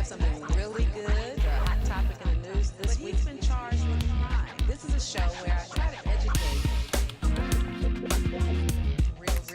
something really good, a hot topic in the news this week. He's been charged with crime. This is a show where I try to educate real stories.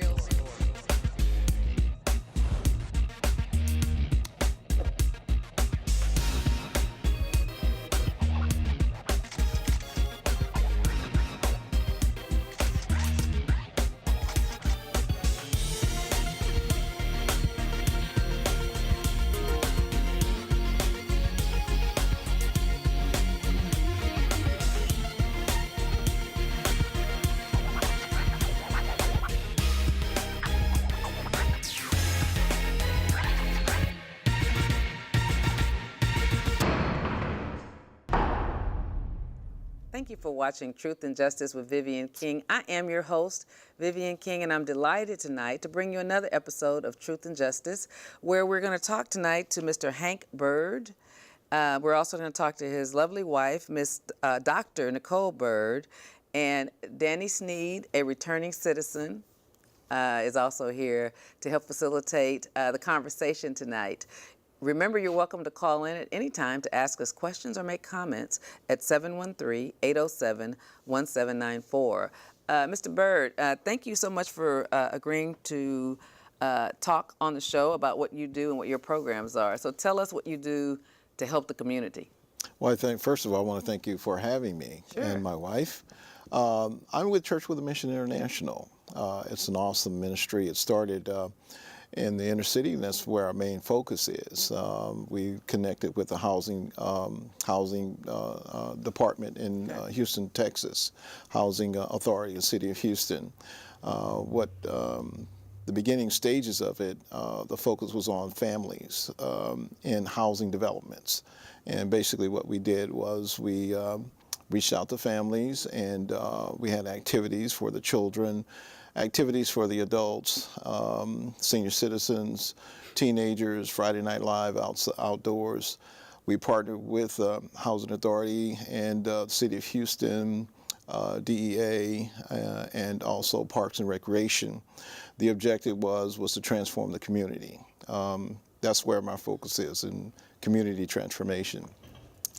Thank you for watching Truth and Justice with Vivian King. I am your host, Vivian King, and I'm delighted tonight to bring you another episode of Truth and Justice, where we're going to talk tonight to Mr. Hank Byrd. We're also going to talk to his lovely wife, Miss Dr. Nicole Byrd, and Danny Sneed, a returning citizen, is also here to help facilitate the conversation tonight. Remember, you're welcome to call in at any time to ask us questions or make comments at 713-807-1794. Mr. Byrd, thank you so much for agreeing to talk on the show about what you do and what your programs are. So tell us what you do to help the community. Well, first of all, I want to thank you for having me and my wife. I'm with Church with a Mission International. It's an awesome ministry. It started in the inner city, and that's where our main focus is. We connected with the housing department in Houston, Texas, Housing Authority, the city of Houston. The beginning stages of it, the focus was on families in housing developments. And basically what we did was we reached out to families, and we had activities for the children, activities for the adults, senior citizens, teenagers, Friday Night Live outdoors. We partnered with Housing Authority and the City of Houston, DEA, and also Parks and Recreation. The objective was to transform the community. That's where my focus is, in community transformation.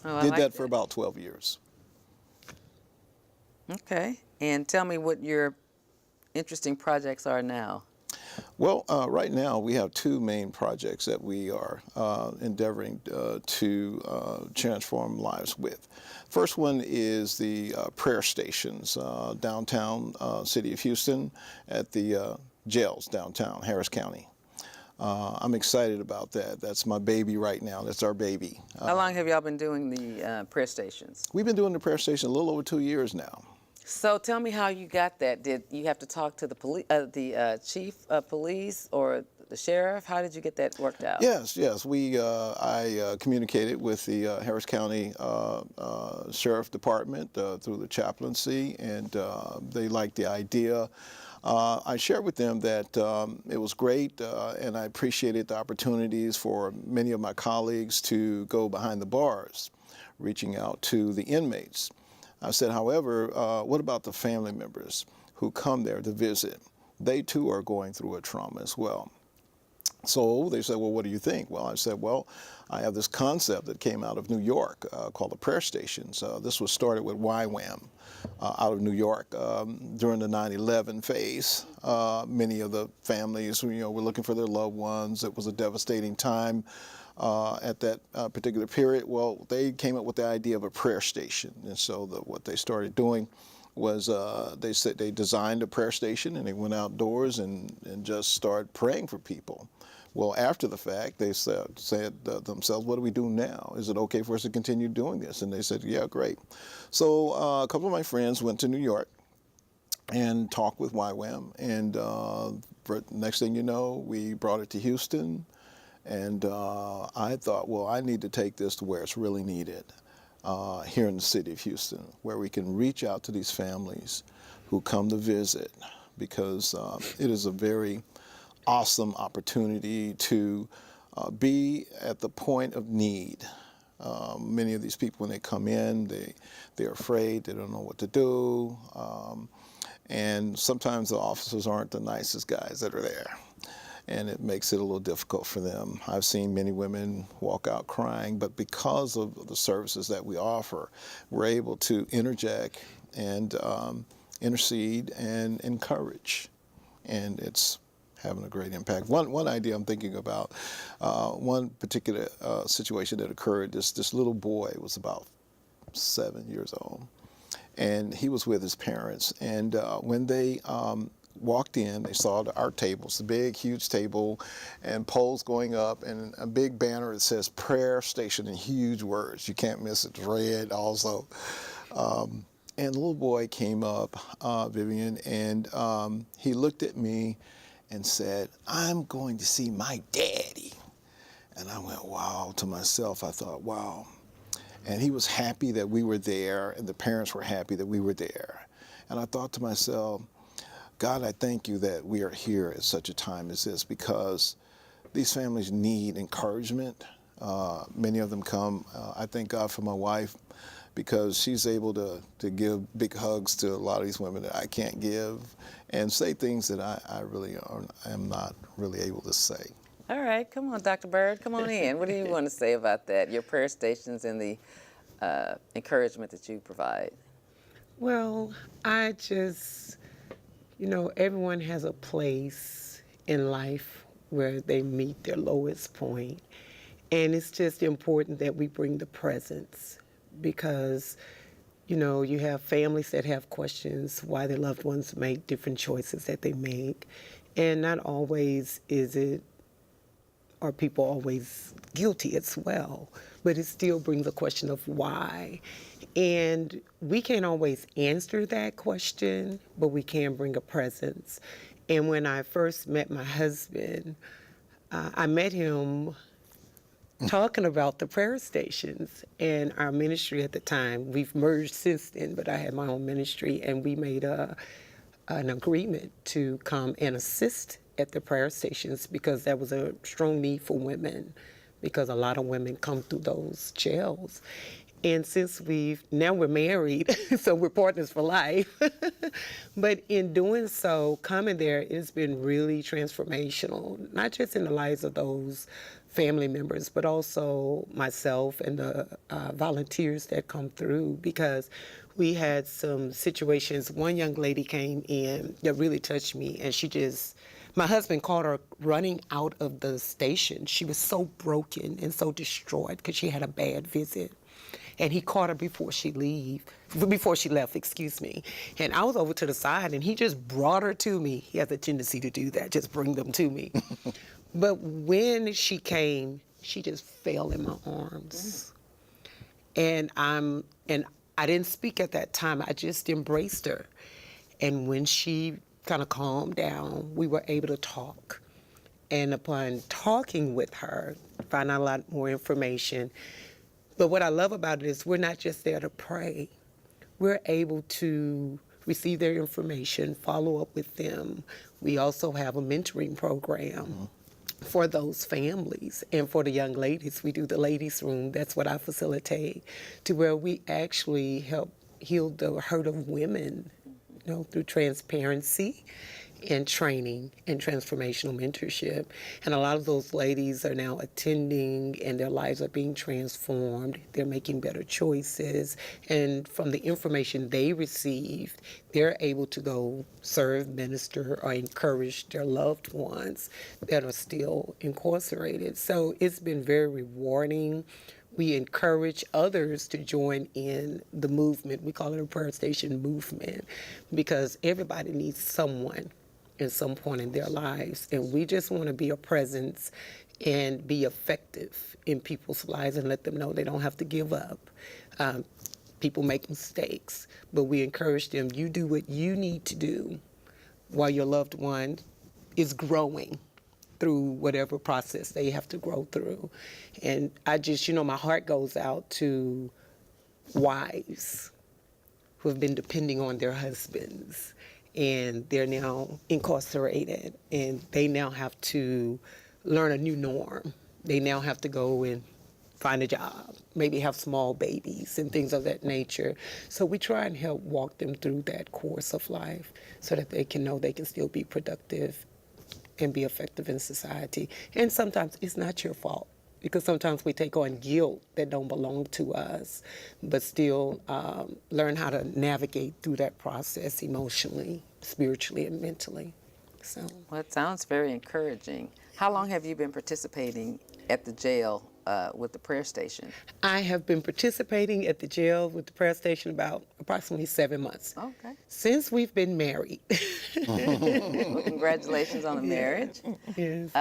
Oh, Did that for about 12 years. Okay, and tell me what your interesting projects are now. Well, right now we have two main projects that we are endeavoring to transform lives with. First one is the prayer stations downtown city of Houston at the jails downtown Harris County. I'm excited about that. That's my baby right now. That's our baby. How long have y'all been doing the prayer stations? We've been doing the prayer station a little over 2 years now. So tell me how you got that. Did you have to talk to the chief of police or the sheriff? How did you get that worked out? Yes. I communicated with the Harris County Sheriff Department through the chaplaincy, and they liked the idea. I shared with them that it was great, and I appreciated the opportunities for many of my colleagues to go behind the bars, reaching out to the inmates. I said, however, what about the family members who come there to visit? They too are going through a trauma as well. So they said, well, what do you think? Well, I said, well, I have this concept that came out of New York called the prayer stations. This was started with YWAM out of New York during the 9/11 phase. Many of the families, were looking for their loved ones. It was a devastating time at that particular period. Well, they came up with the idea of a prayer station, and so what they started doing was they said they designed a prayer station, and they went outdoors and just started praying for people. Well, after the fact, they said themselves, what do we do now? Is it okay for us to continue doing this? And they said, yeah, great. So a couple of my friends went to New York and talked with YWAM, and next thing you know, we brought it to Houston, and I thought, well, I need to take this to where it's really needed. Here in the city of Houston, where we can reach out to these families who come to visit, because it is a very awesome opportunity to be at the point of need. Many of these people, when they come in, they're afraid, they don't know what to do, and sometimes the officers aren't the nicest guys that are there. and it makes it a little difficult for them. I've seen many women walk out crying, but because of the services that we offer, we're able to interject and intercede and encourage, and it's having a great impact. One idea I'm thinking about, one particular situation that occurred, this little boy was about 7 years old, and he was with his parents, and when they walked in, they saw our tables, the big, huge table, and poles going up, and a big banner that says prayer station in huge words. You can't miss it. It's red also. And the little boy came up, Vivian, and he looked at me and said, "I'm going to see my daddy." And I went, wow, to myself. I thought, wow. And he was happy that we were there, and the parents were happy that we were there. And I thought to myself, God, I thank you that we are here at such a time as this, because these families need encouragement. Many of them come. I thank God for my wife, because she's able to give big hugs to a lot of these women that I can't give, and say things that I really am not really able to say. All right, come on, Dr. Byrd, come on in. What do you want to say about that, your prayer stations and the encouragement that you provide? Well, I just, everyone has a place in life where they meet their lowest point. And it's just important that we bring the presence, because, you have families that have questions why their loved ones make different choices that they make. And not always are people always guilty as well, but it still brings a question of why. And we can't always answer that question, but we can bring a presence. And when I first met my husband, I met him talking about the prayer stations and our ministry at the time. We've merged since then, but I had my own ministry, and we made an agreement to come and assist at the prayer stations, because there was a strong need for women, because a lot of women come through those jails. And since now we're married, so we're partners for life. But in doing so, coming there, it's been really transformational, not just in the lives of those family members, but also myself and the volunteers that come through, because we had some situations. One young lady came in that really touched me, and my husband caught her running out of the station. She was so broken and so distraught because she had a bad visit. And he caught her before she left, excuse me. And I was over to the side, and he just brought her to me. He has a tendency to do that, just bring them to me. But when she came, she just fell in my arms. And I didn't speak at that time. I just embraced her. And when she kind of calmed down, we were able to talk. And upon talking with her, find out a lot more information. But what I love about it is we're not just there to pray. We're able to receive their information, follow up with them. We also have a mentoring program for those families. And for the young ladies, we do the ladies' room. That's what I facilitate, to where we actually help heal the hurt of women, through transparency and training and transformational mentorship. And a lot of those ladies are now attending, and their lives are being transformed. They're making better choices. And from the information they received, they're able to go serve, minister, or encourage their loved ones that are still incarcerated. So it's been very rewarding. We encourage others to join in the movement. We call it a prayer station movement, because everybody needs someone at some point in their lives. And we just want to be a presence and be effective in people's lives and let them know they don't have to give up. People make mistakes, but we encourage them, you do what you need to do while your loved one is growing through whatever process they have to grow through. And I just, my heart goes out to wives who have been depending on their husbands, and they're now incarcerated, and they now have to learn a new norm. They now have to go and find a job, maybe have small babies and things of that nature. So we try and help walk them through that course of life so that they can know they can still be productive and be effective in society. And sometimes it's not your fault, because sometimes we take on guilt that don't belong to us, but still learn how to navigate through that process emotionally, spiritually, and mentally. So, Well, it sounds very encouraging. How long have you been participating at the jail with the prayer station? I have been participating at the jail with the prayer station about approximately 7 months. Okay. Since we've been married. Well, congratulations on the marriage. Yes.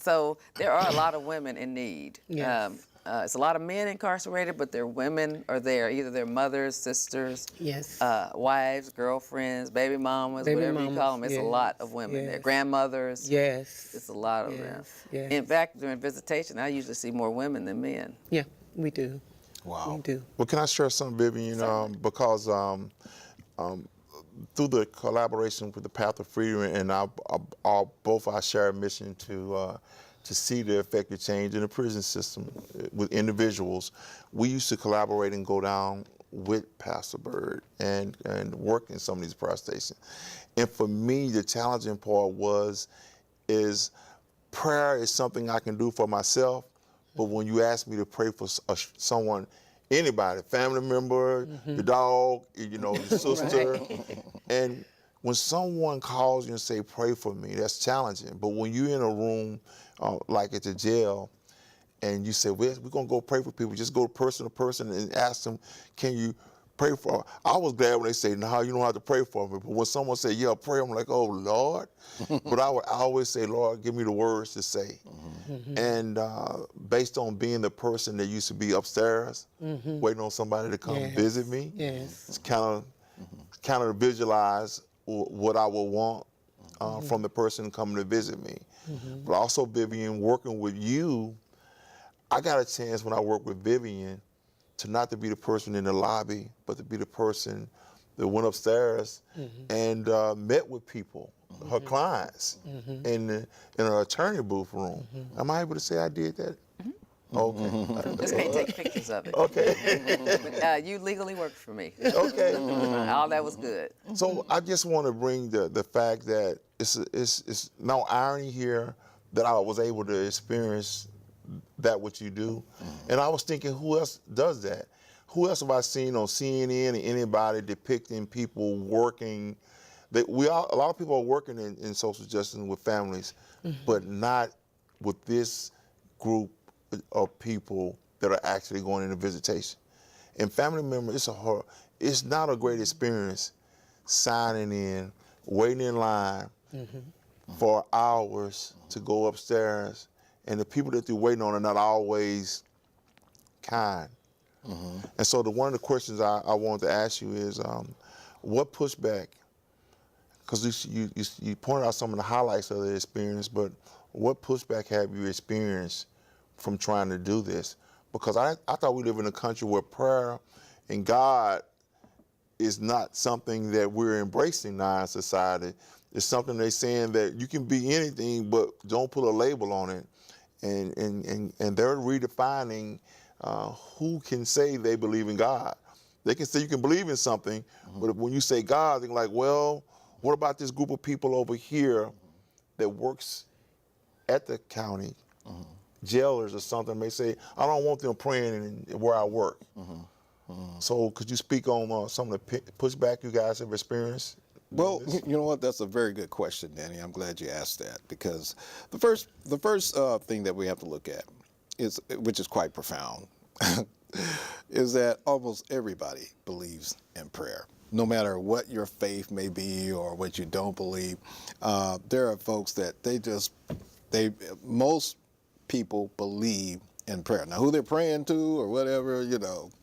So there are a lot of women in need. Yes. It's a lot of men incarcerated, but their women are there, either their mothers, sisters, Yes. wives, girlfriends, baby mamas, whatever you call them. It's a lot of women there. Yes. Grandmothers. Yes. It's a lot of them. Yes. In fact, during visitation, I usually see more women than men. Yeah, we do. Wow. We do. Well, can I share something, Vivian? Because through the collaboration with the Path of Freedom and both our shared mission to see the effective change in the prison system with individuals, we used to collaborate and go down with Pastor Byrd and work in some of these prayer stations. And for me, the challenging part is prayer is something I can do for myself, but when you ask me to pray for someone, anybody, family member, your dog, your sister, and when someone calls you and say, pray for me, that's challenging. But when you're in a room like at the jail and you say, well, we're going to go pray for people, just go person to person and ask them, can you pray for? I was glad when they say, no, you don't have to pray for me. But when someone say, yeah, pray, I'm like, oh, Lord. But I always say, Lord, give me the words to say. And based on being the person that used to be upstairs, waiting on somebody to come visit me, it's kind of visualize what I would want from the person coming to visit me. But also, Vivian, working with you, I got a chance when I work with Vivian to not to be the person in the lobby, but to be the person that went upstairs and met with people, her clients, in her attorney booth room. Am I able to say I did that? Okay. Just can't take pictures of it. Okay. But, you legally worked for me. Okay. All that was good. So I just want to bring the fact that it's no irony here that I was able to experience that what you do. And I was thinking, who else does that? Who else have I seen on CNN or anybody depicting people working? A lot of people are working in social justice with families, but not with this group of people that are actually going into visitation. And family members, it's not a great experience signing in, waiting in line for hours to go upstairs, and the people that they're waiting on are not always kind. And so one of the questions I wanted to ask you is, what pushback, because you pointed out some of the highlights of the experience, but what pushback have you experienced from trying to do this? Because I thought we live in a country where prayer and God is not something that we're embracing now in society. It's something they're saying that you can be anything, but don't put a label on it. And they're redefining who can say they believe in God. They can say you can believe in something, but when you say God, they're like, well, what about this group of people over here that works at the county, jailers or something? They say, I don't want them praying where I work. So could you speak on some of the pushback you guys have experienced? Well, you know what? That's a very good question, Danny. I'm glad you asked that, because the first thing that we have to look at is, which is quite profound, is that almost everybody believes in prayer. No matter what your faith may be or what you don't believe, there are folks that most people believe in prayer. Now, who they're praying to or whatever,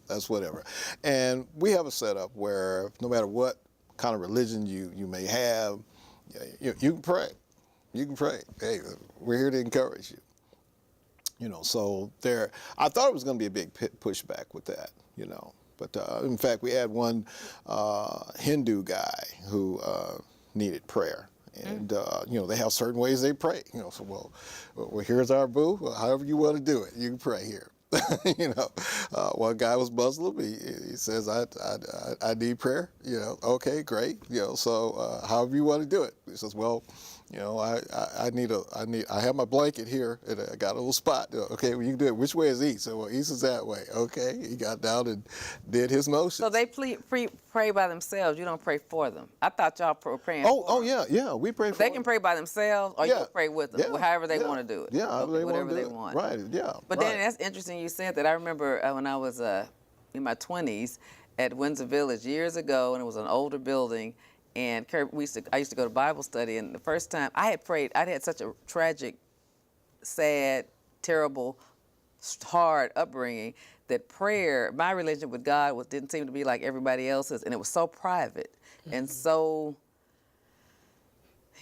that's whatever. And we have a setup where no matter what kind of religion you may have, you can pray. You can pray. Hey, we're here to encourage you. So I thought it was going to be a big pushback with that, But in fact, we had one Hindu guy who needed prayer. And, they have certain ways they pray. So, well, here's our boo. Well, however you want to do it, you can pray here. One guy was Muslim. He says, I need prayer. Okay, great. So however you want to do it. He says, well, You know, I have my blanket here, and I got a little spot. Okay, well, you can do it. Which way is east? So, well, east is that way. Okay, he got down and did his motions. So they pray by themselves. You don't pray for them. I thought y'all were praying for Oh, them. yeah, we pray for They them. can pray by themselves, or you Yeah. can pray with them, Yeah, however they yeah. want to do it. Yeah, however they whatever want to they do it. want. Right, yeah. But right. then that's interesting you said that. I remember when I was in my 20s at Windsor Village years ago, and it was an older building, and I used to go to Bible study, and the first time I had prayed, I'd had such a tragic, sad, terrible, hard upbringing that prayer, my relationship with God didn't seem to be like everybody else's, and it was so private and so,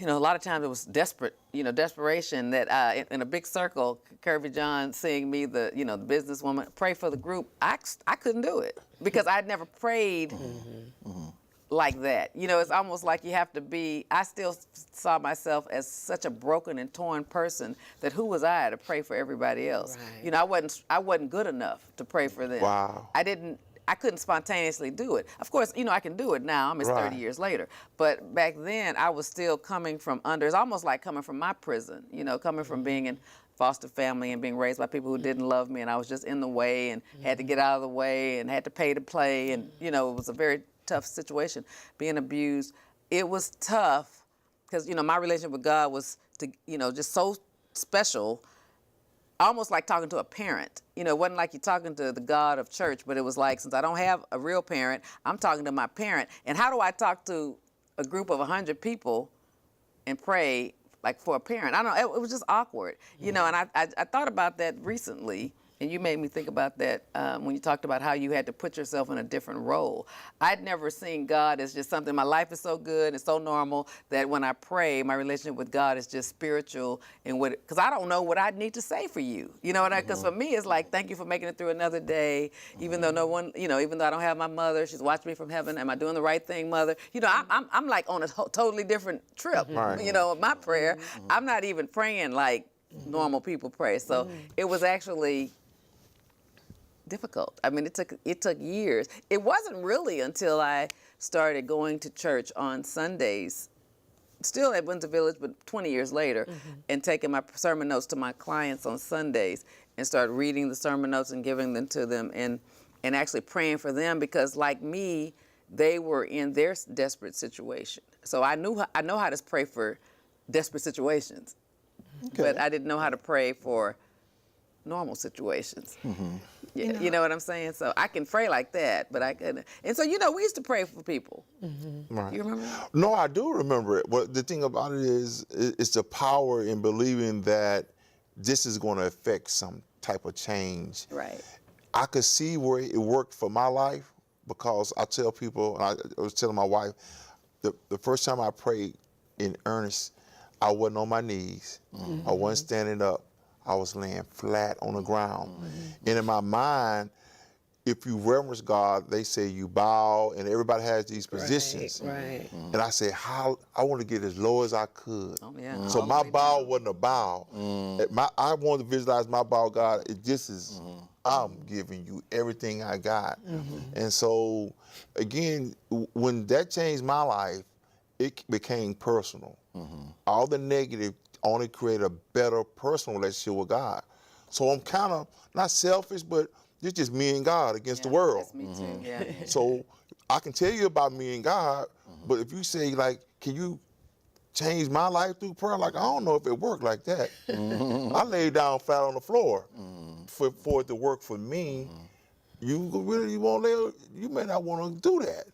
a lot of times it was desperation that in a big circle, Curvy John seeing me, the businesswoman, pray for the group, I couldn't do it because I'd never prayed like that. It's almost like you have to be, I still saw myself as such a broken and torn person that who was I to pray for everybody else? Right. I wasn't good enough to pray for them. Wow. I couldn't spontaneously do it. Of course, I can do it now. It's 30 years later. But back then, I was still coming from under. It's almost like coming from my prison, coming from being in foster family and being raised by people who didn't love me, and I was just in the way and had to get out of the way and had to pay to play, and, it was a very tough situation, being abused. It was tough because, my relationship with God was, just so special, almost like talking to a parent. It wasn't like you're talking to the God of church, but it was like, since I don't have a real parent, I'm talking to my parent. And how do I talk to a group of 100 people and pray like for a parent? I don't know, it was just awkward, and I thought about that recently. And you made me think about that when you talked about how you had to put yourself in a different role. I'd never seen God as just something, my life is so good and so normal that when I pray, my relationship with God is just spiritual. And because I don't know what I need to say for you. Because for me, it's like, thank you for making it through another day, even though no one, even though I don't have my mother, she's watching me from heaven. Am I doing the right thing, mother? I'm like on a totally different trip, my prayer. I'm not even praying like normal people pray. So it was actually difficult. I mean, it took years. It wasn't really until I started going to church on Sundays, still at Windsor Village, but 20 years later, and taking my sermon notes to my clients on Sundays and started reading the sermon notes and giving them to them and actually praying for them because, like me, they were in their desperate situation. So I know how to pray for desperate situations, but I didn't know how to pray for normal situations. You know what I'm saying? So I can pray like that, but I couldn't. And so, we used to pray for people. Right. You remember? No, I do remember it. But the thing about it is, it's the power in believing that this is going to affect some type of change. Right. I could see where it worked for my life because I tell people, and I was telling my wife, the first time I prayed in earnest, I wasn't on my knees. I wasn't standing up. I was laying flat on the ground. And in my mind, if you reverence God, they say you bow, and everybody has these positions. Right. And I said, I want to get as low as I could. Oh, yeah. So my bow wasn't a bow. I wanted to visualize my bow, God, this is, I'm giving you everything I got. And so, again, when that changed my life, it became personal. All the negative only create a better personal relationship with God. So I'm kind of not selfish, but it's just me and God against the world. That's me too. Yeah. So I can tell you about me and God, but if you say, like, can you change my life through prayer? Like, I don't know if it worked like that. I laid down flat on the floor for it to work for me. You may not want to do that.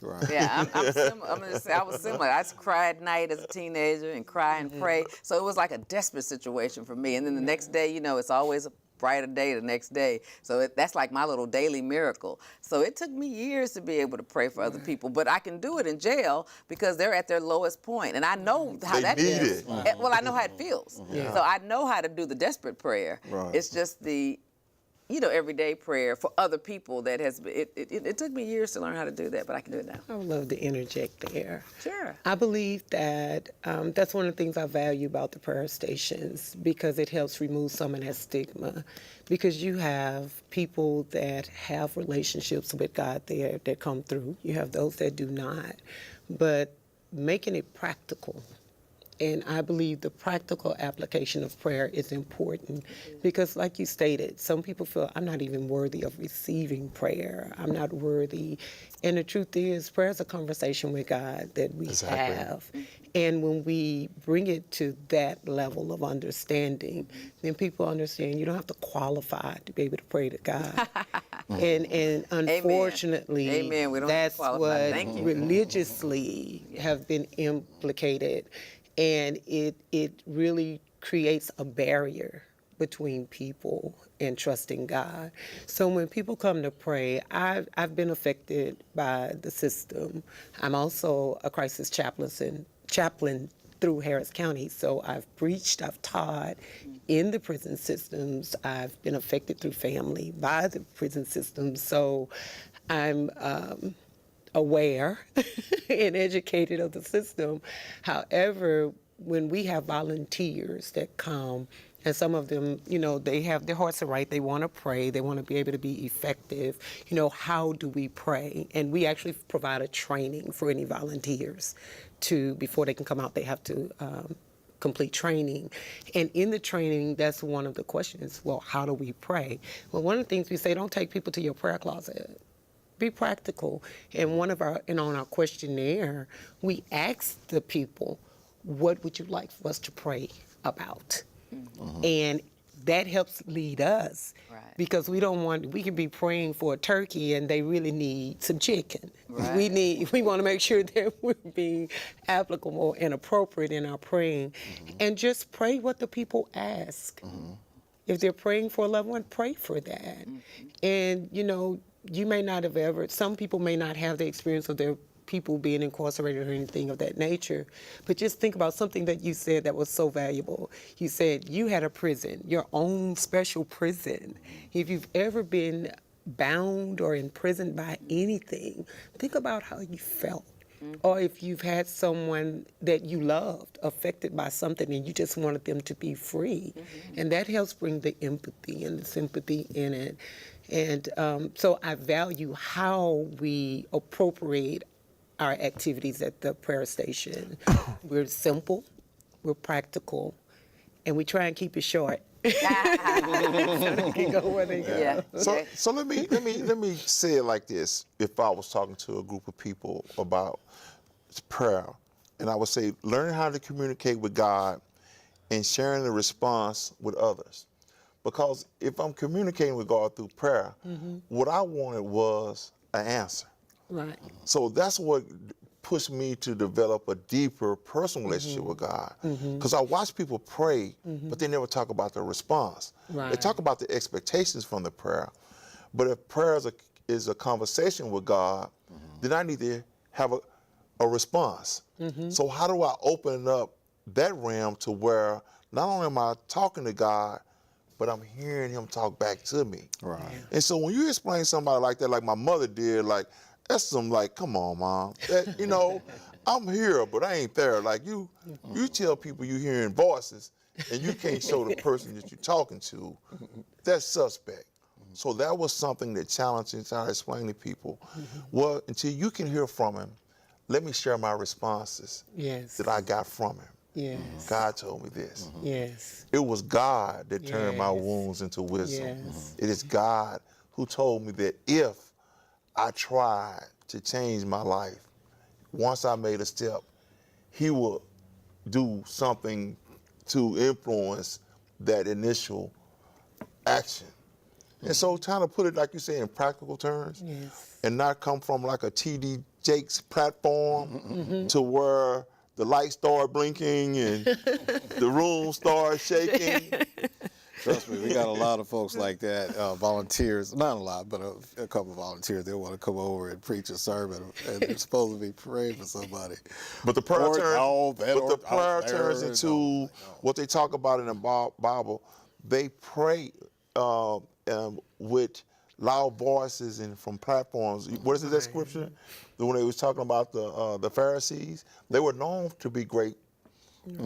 Right. Yeah, I'm similar. I'm gonna say I was similar. I cried at night as a teenager and cry and pray. So it was like a desperate situation for me. And then the next day, it's always a brighter day the next day. So that's like my little daily miracle. So it took me years to be able to pray for other people, but I can do it in jail because they're at their lowest point, and I know how that feels. Well, I know how it feels. So I know how to do the desperate prayer. Right. It's just the everyday prayer for other people that has been, it took me years to learn how to do that, but I can do it now. I would love to interject there. Sure. I believe that that's one of the things I value about the prayer stations because it helps remove some of that stigma. Because you have people that have relationships with God there that come through. You have those that do not. But making it practical And I believe the practical application of prayer is important because, like you stated, some people feel I'm not even worthy of receiving prayer. I'm not worthy. And the truth is, prayer is a conversation with God that we Exactly. have. And when we bring it to that level of understanding, then people understand you don't have to qualify to be able to pray to God. And unfortunately, Amen. We don't have to that's qualify. what Thank you. religiously have been implicated, and it really creates a barrier between people and trusting God. So when people come to pray, I've been affected by the system. I'm also a crisis chaplain through Harris County. So I've preached, I've taught in the prison systems. I've been affected through family by the prison system. So I'm aware and educated of the system. However, when we have volunteers that come, and some of them, they have their hearts are right. They want to pray. They want to be able to be effective. How do we pray? And we actually provide a training for any volunteers before they can come out, they have to complete training. And in the training, that's one of the questions. Well, how do we pray? Well, one of the things we say, don't take people to your prayer closet. Be practical. And on our questionnaire, we ask the people, what would you like for us to pray about? And that helps lead us. Right. Because we can be praying for a turkey and they really need some chicken. Right. We want to make sure that we're being applicable and appropriate in our praying. And just pray what the people ask. If they're praying for a loved one, pray for that. And, you may not have some people may not have the experience of their people being incarcerated or anything of that nature, but just think about something that you said that was so valuable. You said you had a prison, your own special prison. If you've ever been bound or imprisoned by anything, think about how you felt. Or if you've had someone that you loved affected by something and you just wanted them to be free. And that helps bring the empathy and the sympathy in it. And so I value how we appropriate our activities at the prayer station. We're simple, we're practical, and we try and keep it short. So they can go where they go. Yeah. So let me say it like this. If I was talking to a group of people about prayer, and I would say, learning how to communicate with God and sharing the response with others. Because if I'm communicating with God through prayer, what I wanted was an answer. Right. So that's what pushed me to develop a deeper personal relationship with God. Because I watch people pray, but they never talk about the response. They Right. talk about the expectations from the prayer. But if prayer is a conversation with God, then I need to have a response. So how do I open up that realm to where not only am I talking to God, but I'm hearing him talk back to me. Right. And so when you explain somebody like that, like my mother did, like, that's some like, come on, Mom. That, I'm here, but I ain't there. Like you tell people you hearing voices and you can't show the person that you're talking to, that's suspect. So that was something that challenged me to explain to people. Well, until you can hear from him, let me share my responses Yes. that I got from him. Yes. God told me this. Yes. It was God that turned my Yes. wounds into wisdom. Yes. It is God who told me that if I tried to change my life, once I made a step, he will do something to influence that initial action. And so trying to put it, like you say, in practical terms, Yes. and not come from like a TD Jakes platform to where the lights start blinking and the room starts shaking. Trust me, we got a lot of folks like that, volunteers, not a lot, but a couple of volunteers. They want to come over and preach a sermon, and they're supposed to be praying for somebody. But the prayer turns, turns into what they talk about in the Bible. They pray with loud voices and from platforms. What is it, that scripture? When they was talking about the Pharisees, they were known to be great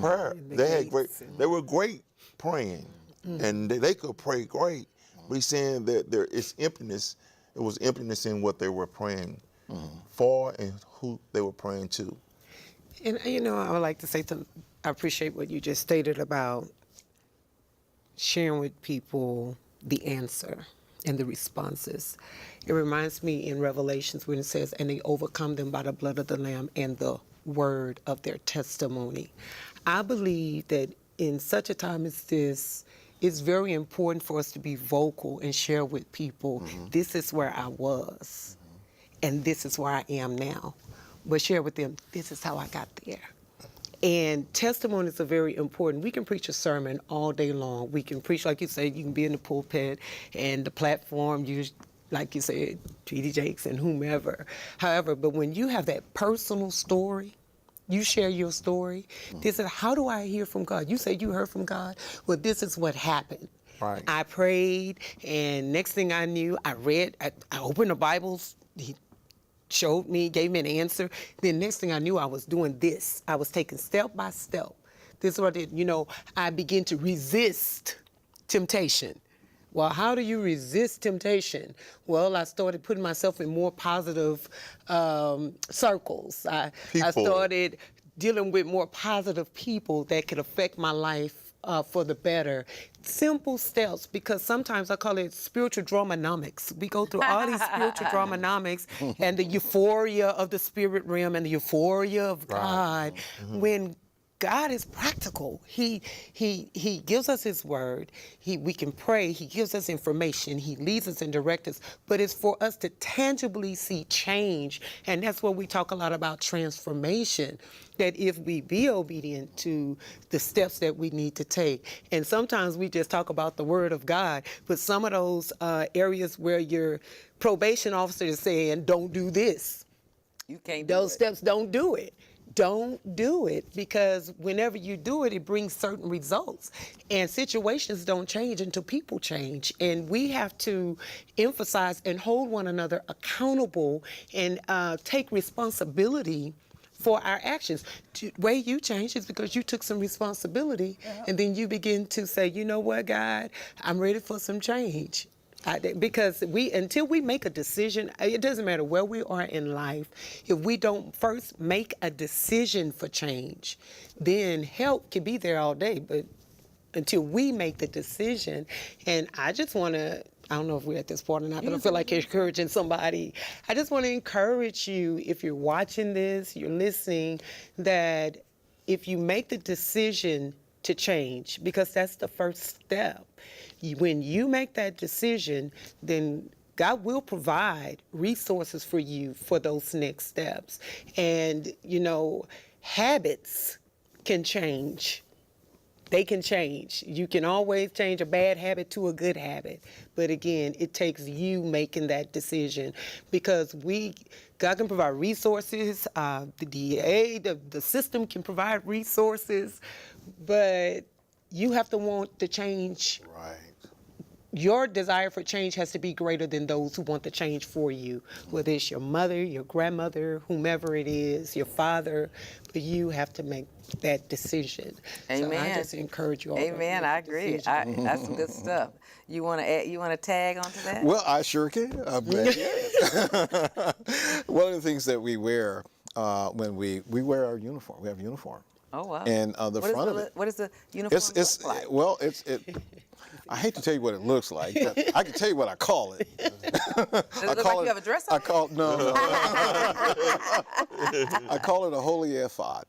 prayer. They were great praying, and they could pray great. But he's saying that there is emptiness. It was emptiness in what they were praying for and who they were praying to. And I would like to say I appreciate what you just stated about sharing with people the answer and the responses. It reminds me in Revelations when it says, and they overcome them by the blood of the Lamb and the word of their testimony. I believe that in such a time as this, it's very important for us to be vocal and share with people, this is where I was, and this is where I am now. But share with them, this is how I got there. And testimonies are very important. We can preach a sermon all day long. We can preach, like you say, you can be in the pulpit and the platform, like you said, T.D. Jakes and whomever. However, but when you have that personal story, you share your story. This is, how do I hear from God? You say you heard from God. Well, this is what happened. Right. I prayed, and next thing I knew, I opened the Bibles. He showed me, gave me an answer. Then next thing I knew, I was doing this. I was taking step by step. This is what I did. I began to resist temptation. Well, how do you resist temptation? Well, I started putting myself in more positive circles. I started dealing with more positive people that could affect my life for the better. Simple steps, because sometimes I call it spiritual dramanomics. We go through all these spiritual dramanomics and the euphoria of the spirit realm and the euphoria of God. When God is practical. He gives us His word. We can pray. He gives us information. He leads us and directs us. But it's for us to tangibly see change. And that's what we talk a lot about, transformation. That if we be obedient to the steps that we need to take. And sometimes we just talk about the word of God. But some of those areas where your probation officer is saying, don't do this. You can't do Those it. steps, don't do it. Don't do it, because whenever you do it, it brings certain results. And situations don't change until people change. And we have to emphasize and hold one another accountable and take responsibility for our actions. The way you change is because you took some responsibility, and then you begin to say, you know what, God, I'm ready for some change. Because until we make a decision, it doesn't matter where we are in life, if we don't first make a decision for change, then help can be there all day, but until we make the decision. And I just want to, I don't know if we're at this point or not, but I feel like encouraging somebody. I just want to encourage you, if you're watching this, you're listening, that if you make the decision to change, because that's the first step. When you make that decision, then God will provide resources for you for those next steps. And, habits can change. They can change. You can always change a bad habit to a good habit. But again, it takes you making that decision, because God can provide resources, the DA, the system can provide resources, but you have to want the change. Right. Your desire for change has to be greater than those who want the change for you, whether it's your mother, your grandmother, whomever it is, your father, but you have to make that decision. Amen. So I just encourage you all. Amen. I agree. That's some good stuff. You want to tag onto that? Well, I sure can. I'm glad you asked. One of the things that we wear when we wear our uniform, we have a uniform. Oh, wow. And the front of it. What is the uniform look like? Well, I hate to tell you what it looks like, but I can tell you what I call it. Does it look like you have a dress on? No. I call it a holy ephod.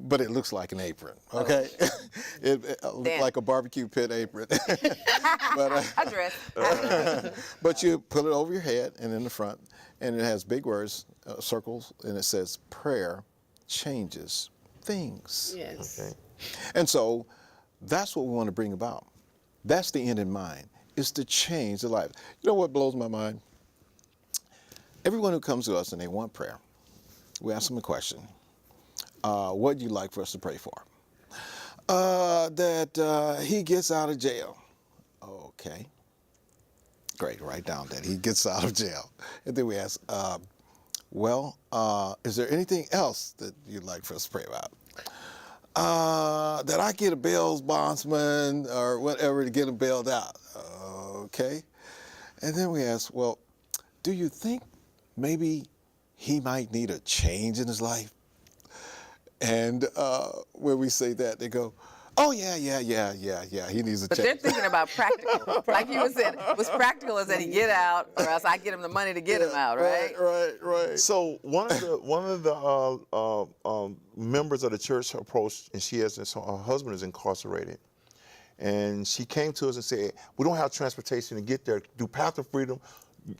But it looks like an apron, okay? It like a barbecue pit apron. But, A dress. but you put it over your head and in the front, and it has big words, circles, and it says, prayer changes things. Yes. Okay. And so that's what we want to bring about. That's the end in mind, is to change the life. You know what blows my mind? Everyone who comes to us and they want prayer, we ask them a question. What would you like for us to pray for? That he gets out of jail. Okay. Great, write down that he gets out of jail. And then we ask, is there anything else that you'd like for us to pray about? That I get a bail bondsman or whatever to get him bailed out. Okay. And then we ask, well, do you think maybe he might need a change in his life. And when we say that, they go, oh, yeah, he needs a But change. they're thinking about practical. Like you said, what's practical is that he get out, or else I get him the money to get him out, right? Right. So one of the members of the church approached, and her husband is incarcerated, and she came to us and said, "We don't have transportation to get there. Do Path of Freedom?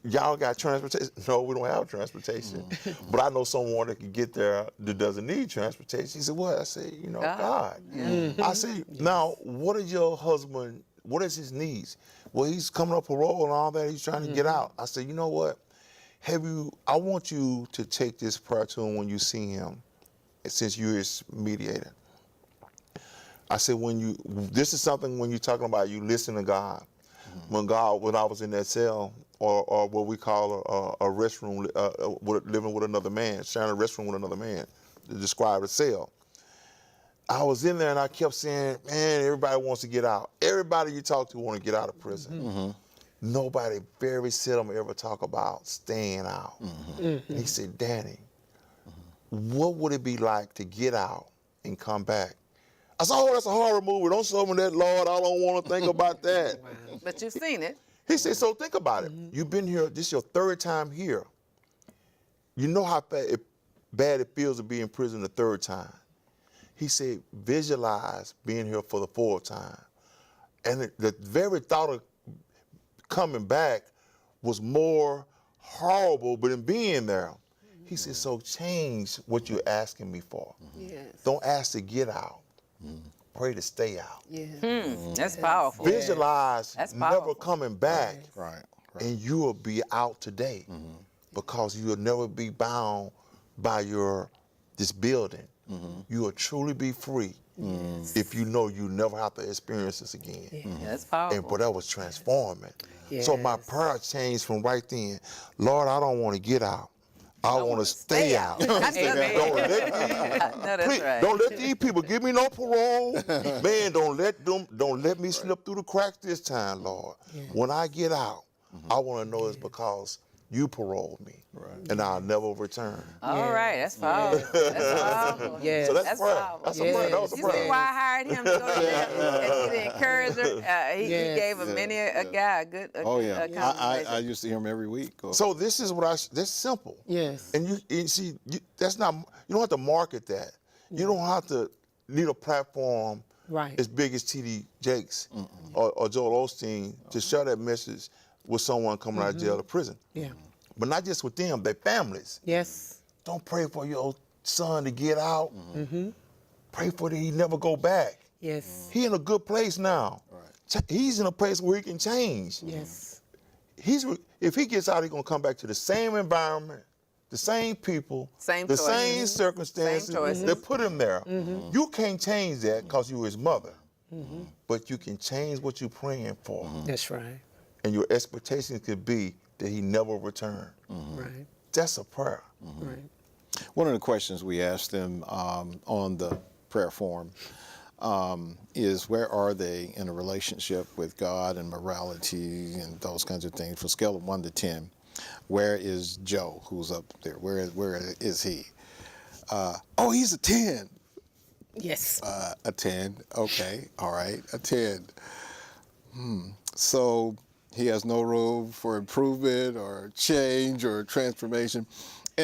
Y'all got transportation?" No, we don't have transportation, but I know someone that can get there that doesn't need transportation. He said, "What?" I said, God. Yeah. I said, "Now, what is your husband? What is his needs?" Well, he's coming up parole and all that. He's trying to get out. I said, "You know what? I want you to take this prayer to him when you see him, since you're his mediator." I said, this is something when you're talking about you listen to God. When I was in that cell, or what we call a restroom, living with another man, sharing a restroom with another man, to describe a cell. I was in there and I kept saying, man, everybody wants to get out. Everybody you talk to want to get out of prison. Nobody very seldom ever talk about staying out. And he said, Danny, what would it be like to get out and come back? I said, oh, that's a horror movie. Don't show me that, Lord. I don't want to think about that. But you've seen it. He said, so think about it. You've been here, this is your third time here. You know how bad it feels to be in prison the third time. He said, visualize being here for the fourth time. And the very thought of coming back was more horrible, but in being there, he said, so change what you're asking me for. Yes. Don't ask to get out. Pray to stay out. Yeah. That's powerful. Visualize That's never powerful. coming back, Right. and you will be out today because you will never be bound by this building. You will truly be free if you know you never have to experience this again. Yeah, that's powerful. And but that was transforming. So my prayer changed from right then. Lord, I don't want to get out. I want to stay out. That's Don't let No, that's right. don't let these people give me no parole. Man, don't let me slip through the cracks this time, Lord. When I get out, I want to know it's because you paroled me. And I'll never return. All right, that's powerful. That's powerful. Yes. So that's That's prayer. powerful. That's a prayer. That was a You see prayer. why I hired him to go to jail? And he encouraged her. He gave him many a guy a good Oh, yeah. conversation. I used to hear him every week. So this is that's simple. Yes. And you see, that's not, you don't have to market that. You don't have to need a platform Right. as big as T.D. Jakes or Joel Osteen to share that message with someone coming out of jail or prison. Yeah. But not just with them, their families. Yes. Don't pray for your son to get out. Pray for that he never go back. Yes. He in a good place now. He's in a place where he can change. Yes. If he gets out, he's gonna come back to the same environment, the same people, Same the choices. same circumstances Same choices. that put him there. You can't change that because you were his mother, but you can change what you're praying for, That's right. and your expectations could be that he never return. Right. That's a prayer. Right. One of the questions we asked them on the prayer form is where are they in a relationship with God and morality and those kinds of things. For a scale of 1 to 10, where is Joe, who's up there? Where is he? Oh, he's a 10. Yes. A 10. Okay. All right. A 10. So he has no room for improvement or change or transformation.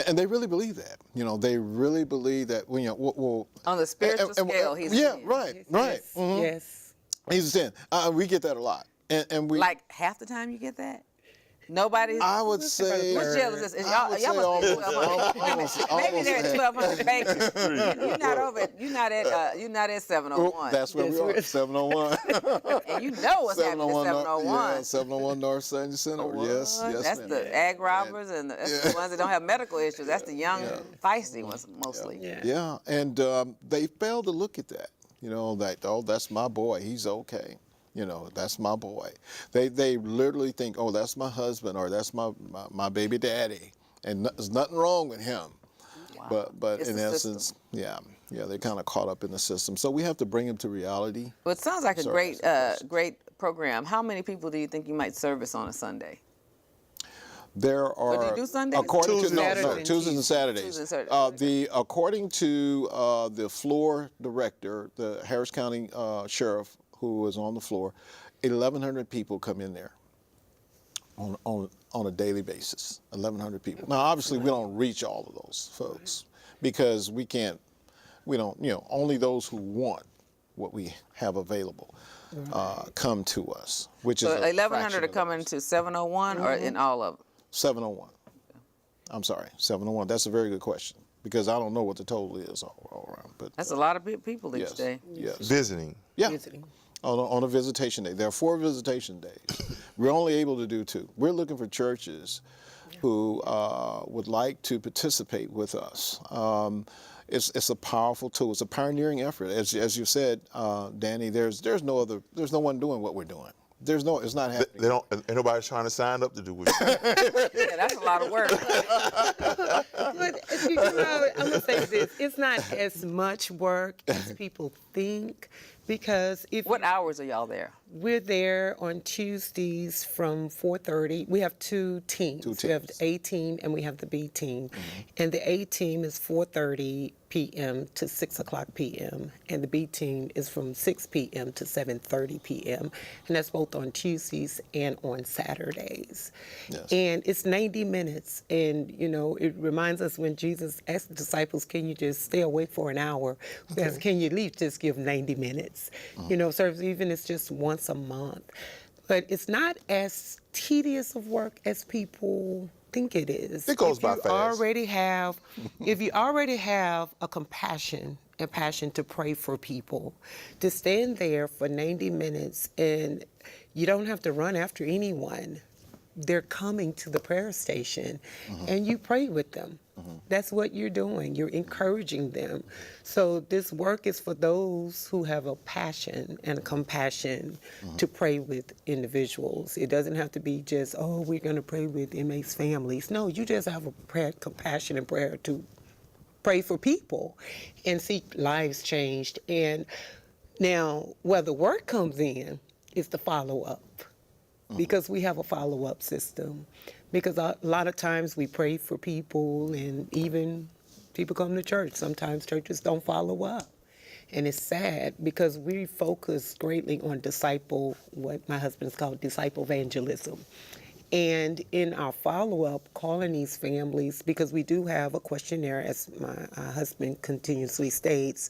And they really believe that. They really believe that when well On the spiritual scale, he's yeah, 10. right. Yes. Mhm. Yes. He's a 10. We get that a lot. And we Like half the time you get that? Nobody. I would say What jail is this? Is I y'all would y'all say must be 1,200. Maybe they're at 1,200 babies. You're not over. You're not at 701. That's where we are. 701. And you know what's happening at 701. Yeah, 701 North Senior Center. Yes, yes. That's ma'am. the ag robbers and that's the ones that don't have medical issues. That's the young, feisty ones mostly. Yeah. Yeah, and they fail to look at that. That's my boy. He's okay. That's my boy. They literally think, oh, that's my husband or that's my baby daddy, and there's nothing wrong with him. Wow. But It's in the essence, they're kind of caught up in the system. So we have to bring them to reality. Well, it sounds like a Service. great program. How many people do you think you might service on a Sunday? There are. do you do Sundays? According Tuesdays. to Saturdays. Tuesdays and Saturdays. Tuesdays and Saturdays. According to the floor director, the Harris County sheriff, who was on the floor, 1,100 people come in there on a daily basis. 1,100 people. Now, obviously, we don't reach all of those folks because we can't. We don't. Only those who want what we have available come to us, which So is a 1,100 fraction are of coming those. to 701 or in all of them? 701. I'm sorry, 701. That's a very good question because I don't know what the total is all around. But That's a lot of people each yes, day. yes, Visiting. yeah. Visiting. On a visitation day, there are 4 visitation days. We're only able to do 2. We're looking for churches who would like to participate with us. It's a powerful tool. It's a pioneering effort, as you said, Danny. There's no one doing what we're doing. It's not happening. They don't. Ain't nobody trying to sign up to do it. Yeah, that's a lot of work. But I'm gonna say this: it's not as much work as people think, because if What hours are y'all there? we're there on Tuesdays from 4:30. We have 2 teams. Two We have the teams. A team and we have the B team. And the A team is 4:30 p.m. to 6 o'clock p.m. And the B team is from 6 p.m. to 7:30 p.m. And that's both on Tuesdays and on Saturdays. Yes. And it's 90 minutes. And, it reminds us when Jesus asked the disciples, can you just stay awake for an hour? He asked, can you at least just give 90 minutes? Service, even it's just once a month. But it's not as tedious of work as people think it is. It goes If by you fast. if you already have a compassion and passion to pray for people, to stand there for 90 minutes and you don't have to run after anyone. They're coming to the prayer station and you pray with them. That's what you're doing. You're encouraging them. So this work is for those who have a passion and a compassion to pray with individuals. It doesn't have to be just, we're going to pray with inmates' families. No, you just have a compassion and prayer to pray for people and see lives changed. And now where the work comes in is the follow-up. Because we have a follow-up system. Because a lot of times we pray for people and even people come to church. Sometimes churches don't follow up. And it's sad because we focus greatly on what my husband's called disciple evangelism. And in our follow-up, calling these families, because we do have a questionnaire, as my husband continuously states,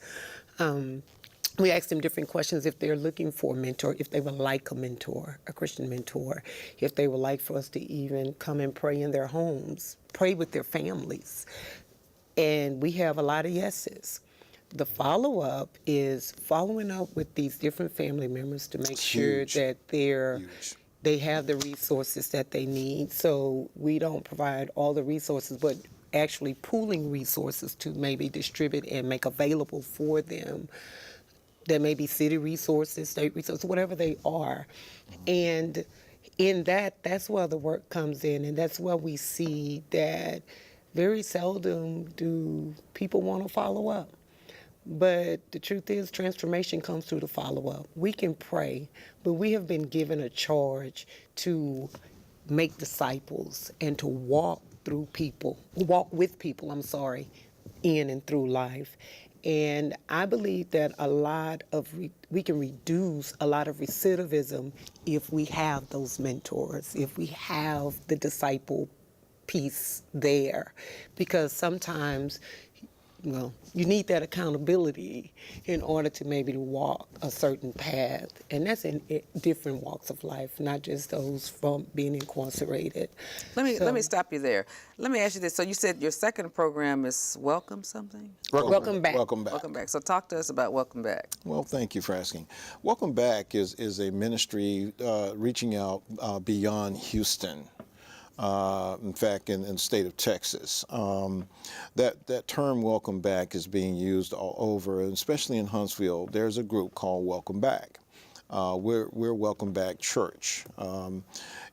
we ask them different questions if they're looking for a mentor, if they would like a mentor, a Christian mentor, if they would like for us to even come and pray in their homes, pray with their families. And we have a lot of yeses. The follow-up is following up with these different family members to make sure huge. that Huge. they have the resources that they need. So we don't provide all the resources, but actually pooling resources to maybe distribute and make available for them. There may be city resources, state resources, whatever they are. And in that's where the work comes in, and that's where we see that very seldom do people want to follow up. But the truth is, transformation comes through the follow-up. We can pray, but we have been given a charge to make disciples and to walk with people, in and through life. And I believe that we can reduce a lot of recidivism if we have those mentors, if we have the disciple piece there. Because sometimes, you need that accountability in order to maybe walk a certain path. And that's in different walks of life, not just those from being incarcerated. Let me stop you there. Let me ask you this. So you said your second program is Welcome something? Welcome back. Welcome back. Welcome back. So talk to us about Welcome Back. Well, thank you for asking. Welcome Back is a ministry reaching out beyond Houston. In fact, in the state of Texas. That term Welcome Back is being used all over, and especially in Huntsville. There's a group called Welcome Back. We're Welcome Back Church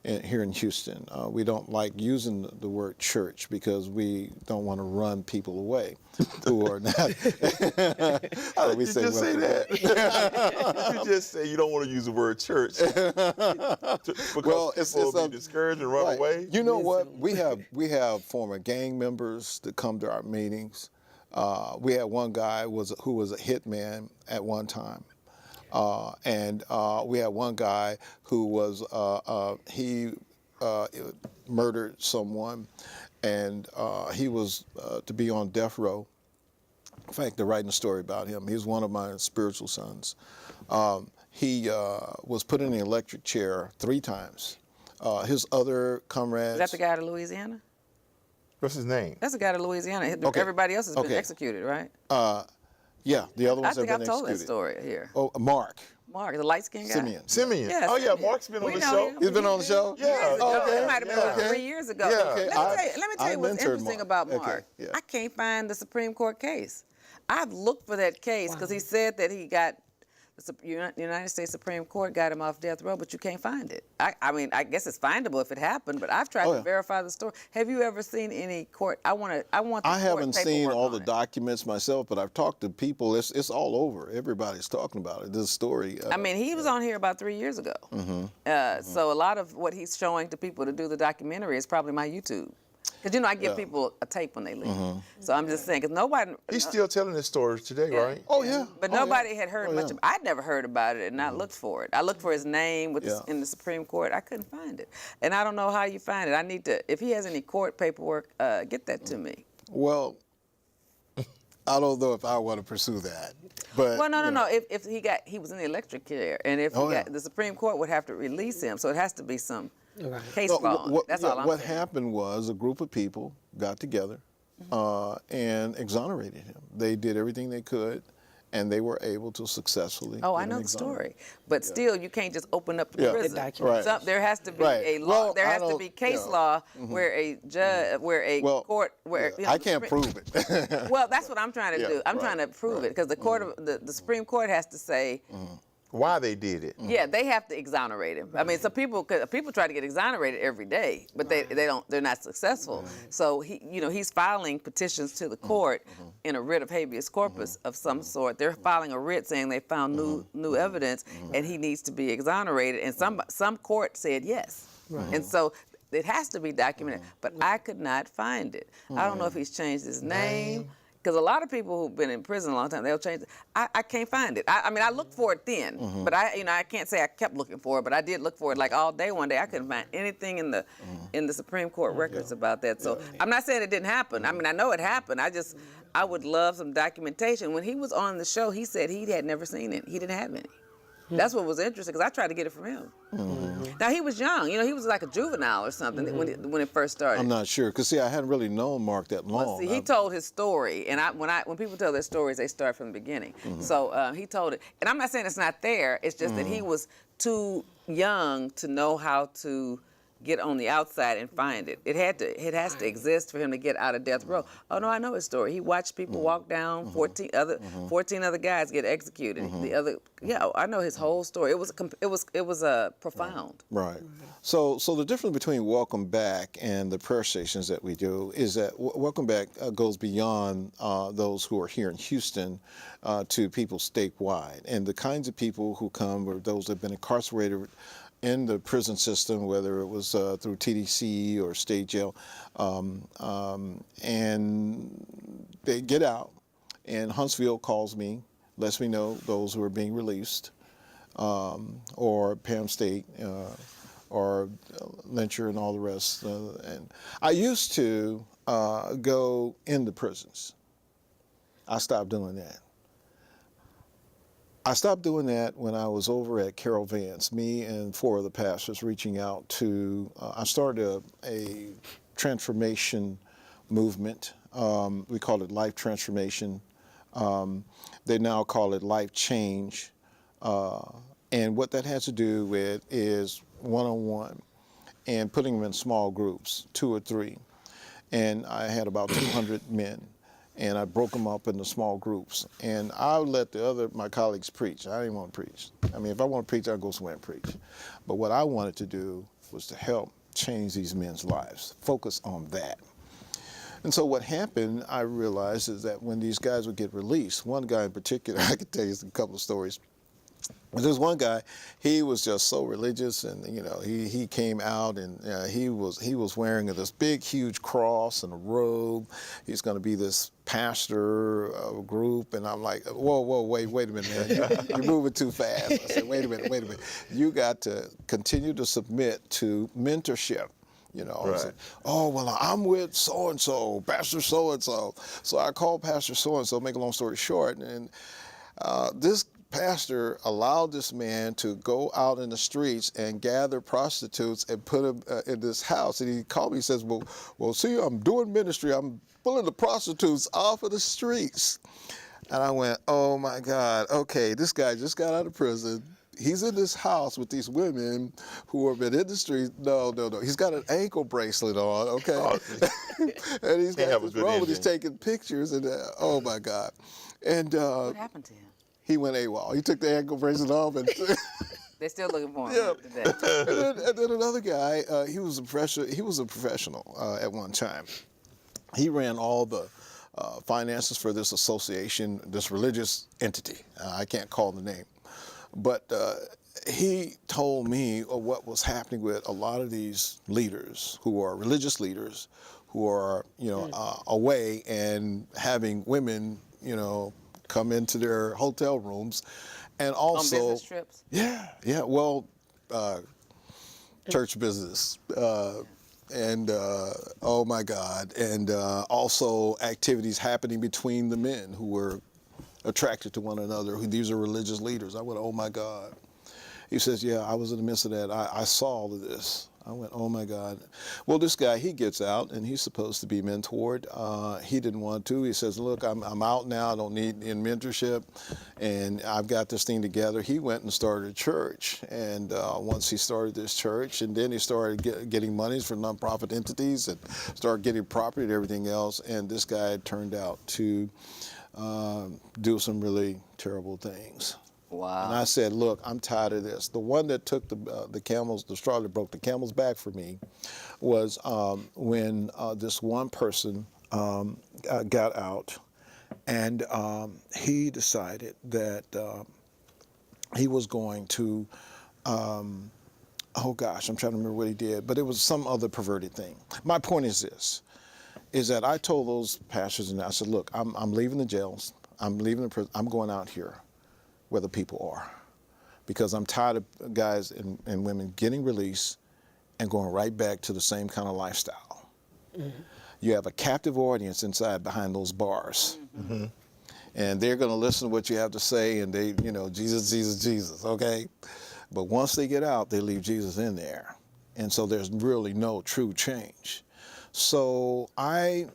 here in Houston. We don't like using the word church because we don't want to run people away who are not. How did you just say that? You just say you don't want to use the word church because people will be discouraged and run away. You know what? We have former gang members that come to our meetings. We had one guy who was a hitman at one time. And we had one guy who was, he murdered someone, and he was to be on death row. In fact, they're writing a story about him. He was one of my spiritual sons. He was put in the electric chair 3 times. His other comrades... Is that the guy to Louisiana? What's his name? That's the guy to Louisiana. Okay. Everybody else has been executed, right? Yeah, the other ones have been I think I've told that executed. story here. Oh, Mark. Mark, the light-skinned guy. Simeon. Yeah, Oh, yeah, Simeon. Mark's been on We the know show. him. He's been on the show? Yeah. Years ago. Okay. It might have been about Okay. 3 years ago. Yeah. Okay. Let me tell I you what's mentored interesting Mark. about Okay, Mark. yeah. I can't find the Supreme Court case. I've looked for that case because he said that he got the United States Supreme Court got him off death row, but you can't find it. I mean, I guess it's findable if it happened, but I've tried to verify the story. Have you ever seen any court? I want the I haven't court seen paperwork all on the it. documents myself, but I've talked to people. It's all over. Everybody's talking about it. This story. I mean, he was on here about 3 years ago. So a lot of what he's showing to people to do the documentary is probably my YouTube. Because, I give people a tape when they leave. So I'm just saying, because nobody... He's still telling his stories today, right? Oh, yeah. But nobody had heard much of it. I'd never heard about it and I looked for it. I looked for his name in the Supreme Court. I couldn't find it. And I don't know how you find it. I need to, if he has any court paperwork, get that to me. Well, I don't know if I want to pursue that. But Well, no. If he was in the electric chair, and if the Supreme Court would have to release him, so it has to be some case law. That's all I'm what saying. happened was a group of people got together and exonerated him. They did everything they could, and they were able to successfully. Oh, get I him know the exonerated. story, but still, you can't just open up the prison. Right. There has to be Right. a law. Well, there I has to don't- be case yeah. law where a judge, where a court, where I can't prove it. Well, that's what I'm trying to do. I'm trying to prove it because the court, of the Supreme Court, has to say. Why they did it. Yeah, they have to exonerate him. I mean, so people try to get exonerated every day, but they don't. They're not successful. So he's filing petitions to the court in a writ of habeas corpus of some sort. They're filing a writ saying they found new evidence and he needs to be exonerated. And some court said yes. And so it has to be documented. But I could not find it. I don't know if he's changed his name. Because a lot of people who've been in prison a long time, they'll change it. I can't find it. I mean, I looked for it then, but I can't say I kept looking for it, but I did look for it like all day one day. I couldn't find anything in the Supreme Court records about that. So I'm not saying it didn't happen. I mean, I know it happened. I would love some documentation. When he was on the show, he said he had never seen it. He didn't have any. That's what was interesting because I tried to get it from him. Now he was young, he was like a juvenile or something when it first started. I'm not sure because I hadn't really known Mark that long. Well, see, he told his story, and when people tell their stories, they start from the beginning. So he told it, and I'm not saying it's not there. It's just that he was too young to know how to get on the outside and find it. It has to exist for him to get out of death row. Oh no, I know his story. He watched people walk down, 14 other guys get executed. I know his whole story. It was profound. Right. So the difference between Welcome Back and the prayer stations that we do is that Welcome Back goes beyond those who are here in Houston to people statewide, and the kinds of people who come are those that have been incarcerated in the prison system, whether it was through TDC or state jail, and they get out, and Huntsville calls me, lets me know those who are being released, or Pam State, or Lyncher and all the rest. And I used to go in the prisons. I stopped doing that. I stopped doing that when I was over at Carol Vance, me and 4 other pastors reaching out to, I started a transformation movement. We call it Life Transformation. They now call it Life Change. And what that has to do with is one-on-one and putting them in small groups, 2 or 3. And I had about 200 men. and I broke them up into small groups. And I would let my colleagues preach. I didn't want to preach. I mean, if I want to preach, I'd go somewhere and preach. But what I wanted to do was to help change these men's lives, focus on that. And so what happened, I realized, is that when these guys would get released, one guy in particular, I could tell you a couple of stories. There's one guy, he was just so religious, and he came out, and he was wearing this big, huge cross and a robe. He's going to be this pastor of a group, and I'm like, whoa, wait a minute, man, you're moving too fast. I said, wait a minute, you got to continue to submit to mentorship. Right. Said, oh, well, I'm with so-and-so, Pastor so-and-so. So I called Pastor so-and-so, make a long story short, and this pastor allowed this man to go out in the streets and gather prostitutes and put them in this house. And he called me, he says, well, see, I'm doing ministry. I'm pulling the prostitutes off of the streets. And I went, oh my God, okay, this guy just got out of prison. He's in this house with these women who have been in the street. No. He's got an ankle bracelet on, okay? Oh, and he's got have a this good robe and he's ending. taking pictures. And oh my God. And What happened to him? he went AWOL. He took the ankle bracelet off and They're still looking for him Yeah. today. and then another guy, he was a professional at one time. He ran all the finances for this association, this religious entity. I can't call the name. But he told me what was happening with a lot of these leaders who are religious leaders who are, away and having women, come into their hotel rooms, and also On business trips? Yeah. Well, church business, and oh my God, and also activities happening between the men who were attracted to one another. These are religious leaders. I went, oh my God. He says, yeah, I was in the midst of that. I saw all of this. I went, oh my God. Well, this guy, he gets out and he's supposed to be mentored. He didn't want to. He says, look, I'm out now. I don't need any mentorship. And I've got this thing together. He went and started a church. And once he started this church, and then he started getting monies from nonprofit entities and started getting property and everything else. And this guy turned out to do some really terrible things. Wow. And I said, look, I'm tired of this. The one that took the straw that broke the camel's back for me was when this one person got out, and he decided that he was going to, oh gosh, I'm trying to remember what he did, but it was some other perverted thing. My point is this, is that I told those pastors, and I said, look, I'm leaving the jails, I'm leaving the prison, I'm going out here where the people are, because I'm tired of guys and women getting released and going right back to the same kind of lifestyle. Mm-hmm. You have a captive audience inside behind those bars. Mm-hmm. And they're going to listen to what you have to say, and they, Jesus, okay? But once they get out, they leave Jesus in there. And so there's really no true change. So I,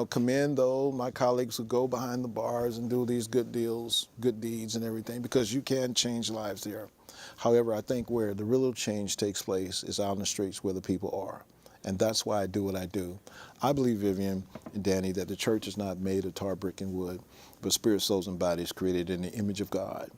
commend my colleagues who go behind the bars and do these good deals, good deeds and everything, because you can change lives there. However, I think where the real change takes place is out in the streets where the people are. And that's why I do what I do. I believe, Vivian and Danny, that the church is not made of tar, brick, and wood, but spirit, souls, and bodies created in the image of God.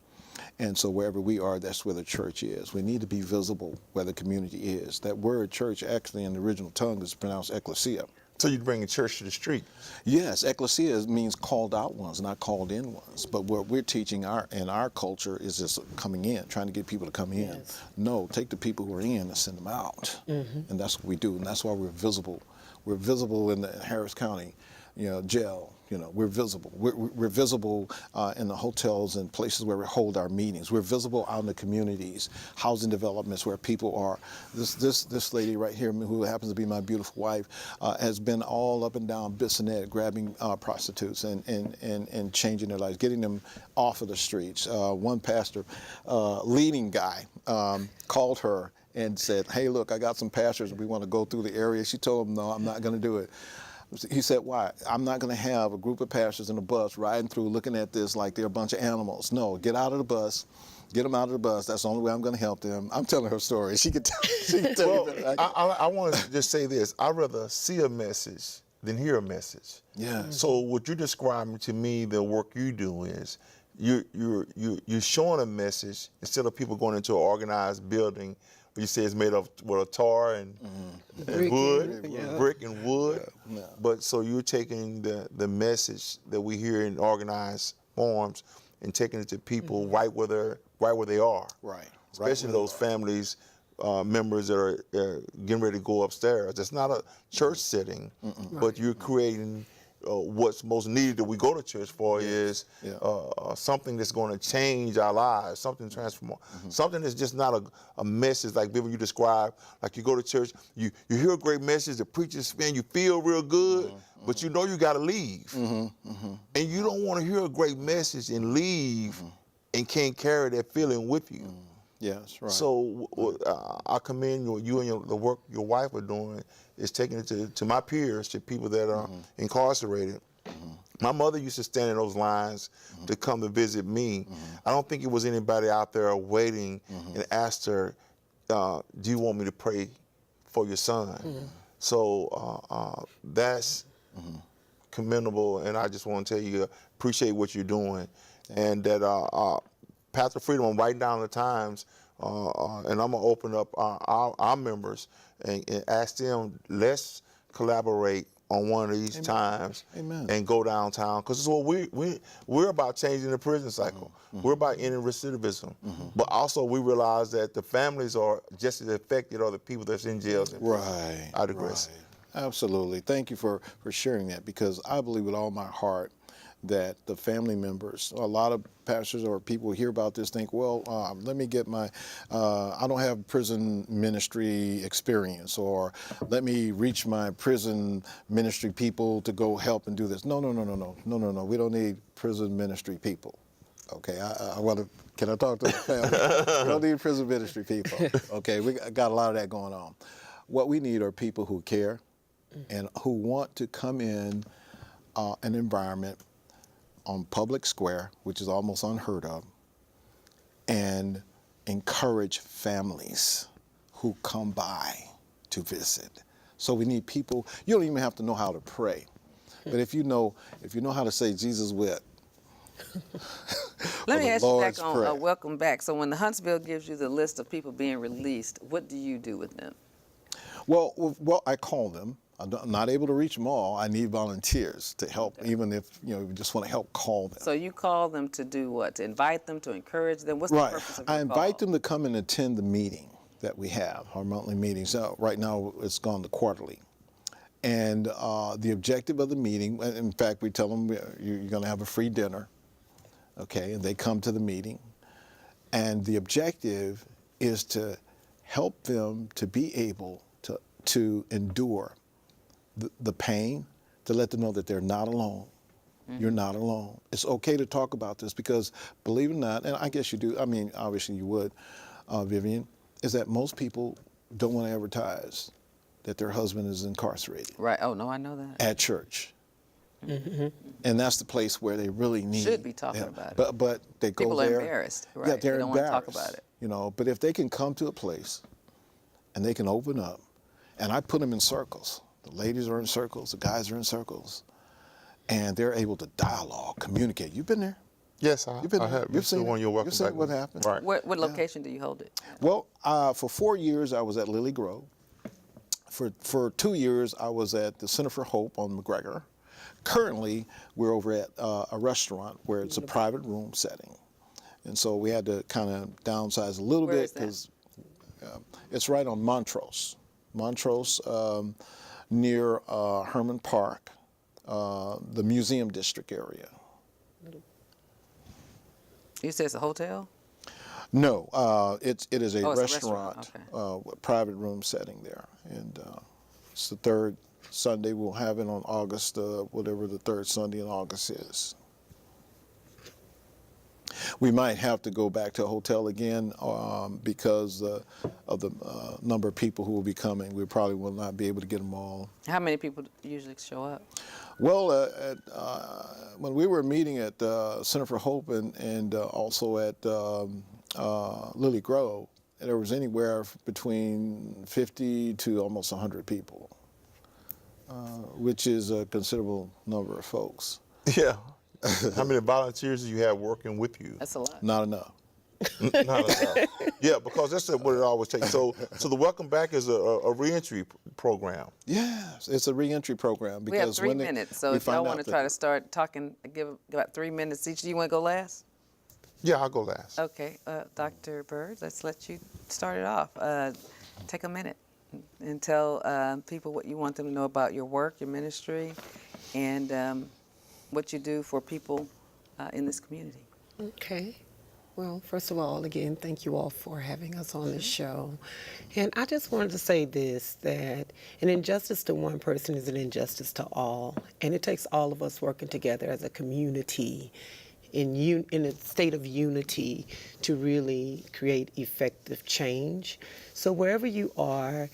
And so wherever we are, that's where the church is. We need to be visible where the community is. That word church actually in the original tongue is pronounced ecclesia. So you'd bring a church to the street? Yes, ecclesia means called out ones, not called in ones. But what we're teaching in our culture is just coming in, trying to get people to come in. Yes. No, take the people who are in and send them out. Mm-hmm. And that's what we do, and that's why we're visible. We're visible in the Harris County, jail. We're visible. We're visible in the hotels and places where we hold our meetings. We're visible out in the communities, housing developments where people are. This lady right here, who happens to be my beautiful wife, has been all up and down Bissonnette, grabbing prostitutes and changing their lives, getting them off of the streets. One pastor, leading guy, called her and said, hey, look, I got some pastors. We want to go through the area. She told him, no, I'm not going to do it. He said, why? I'm not going to have a group of pastors in a bus riding through looking at this like they're a bunch of animals. No, get out of the bus. Get them out of the bus. That's the only way I'm going to help them. I'm telling her story. She can tell you better. I want to just say this. I'd rather see a message than hear a message. Yeah. So what you're describing to me, the work you do is you're showing a message instead of people going into an organized building. You say it's made of tar and Brick wood, and- yeah. brick and wood. Yeah. But so you're taking the message that we hear in organized forms and taking it to people right where they are. Right. Especially where those families, members that are getting ready to go upstairs. It's not a church setting, but you're creating what's most needed that we go to church for is something that's going to change our lives, something transform, something that's just not a message like Vivian you described. Like you go to church, you hear a great message, the preacher's man, you feel real good, but you know you got to leave, and you don't want to hear a great message and leave and can't carry that feeling with you. Yes, right. So I commend you and the work your wife are doing is taking it to my peers, to people that are incarcerated. My mother used to stand in those lines to come to visit me. I don't think it was anybody out there waiting and asked her, do you want me to pray for your son? So that's commendable, and I just want to tell you, appreciate what you're doing. And that Path of Freedom, I'm writing down the times, and I'm going to open up our members and ask them, let's collaborate on one of these times and go downtown. Because it's what we're about changing the prison cycle. We're about ending recidivism. But also we realize that the families are just as affected, or the people that's in jails. Right. I digress. Right. Absolutely. Thank you for sharing that, because I believe with all my heart that the family members, a lot of pastors or people who hear about this think, well, let me get my, I don't have prison ministry experience, or let me reach my prison ministry people to go help and do this. No. We don't need prison ministry people. Okay, I want to, can I talk to the family? We don't need prison ministry people. Okay, we got a lot of that going on. What we need are people who care and who want to come in an environment on public square, which is almost unheard of, and encourage families who come by to visit. So we need people, you don't even have to know how to pray, but if you know how to say Jesus with. Let me ask you back on Prayer. welcome back. So when the Huntsville gives you the list of people being released, what do you do with them? Well, I call them. I'm not able to reach them all. I need volunteers to help, even if you just want to help call them. So you call them to do what? To invite them, to encourage them? What's the purpose of your I invite call? them to come and attend the meeting that we have, our monthly meetings. Right now, it's gone to quarterly. And the objective of the meeting, in fact, we tell them you're going to have a free dinner, okay? And they come to the meeting. And the objective is to help them to be able to endure the pain, to let them know that they're not alone. You're not alone. It's okay to talk about this, because believe it or not, and I guess you do, I mean, obviously you would, Vivian, is that most people don't want to advertise that their husband is incarcerated. Right. Oh, no, I know that. At church. And that's the place where they really need. Should be talking about it. But they go People there. are embarrassed. Right. Yeah, they're they don't want to embarrassed. talk about it. You know, but if they can come to a place and they can open up, and I put them in circles. The ladies are in circles, the guys are in circles, and they're able to dialogue, communicate. You've been there. Yes, You've been I there. have. You've seen when it. you're welcome You've seen back. what happened. Right. What location do you hold it? Well, for 4 years I was at Lily Grove. For 2 years I was at the Center for Hope on McGregor. Currently, we're over at a restaurant where it's a private room setting, and so we had to kind of downsize a little Where bit is that? because it's right on Montrose, near Herman Park, the Museum District area. You said it's a hotel? No, it is a Oh, it's a restaurant, restaurant, private room setting there, and it's the third Sunday. We'll have it on August, whatever the third Sunday in August is. We might have to go back to a hotel again because of the number of people who will be coming. We probably will not be able to get them all. How many people usually show up? Well, when we were meeting at Center for Hope and also at Lily Grove, there was anywhere between 50 to almost 100 people. which is a considerable number of folks. Yeah. How many volunteers do you have working with you? That's a lot. Not enough. Not enough. Yeah, because that's what it always takes. So the Welcome Back is a reentry program. Yes, it's a reentry program. We have Because 3 when minutes, so we if y'all find want out to that- try to start talking, give about 3 minutes each. Do you want to go last? Yeah, I'll go last. Okay, Dr. Byrd, let's let you start it off. Take a minute and tell people what you want them to know about your work, your ministry, and what you do for people in this community. Okay. Well, first of all, again, thank you all for having us on the show. And I just wanted to say this, that an injustice to one person is an injustice to all. And it takes all of us working together as a community in a state of unity to really create effective change. So wherever you are,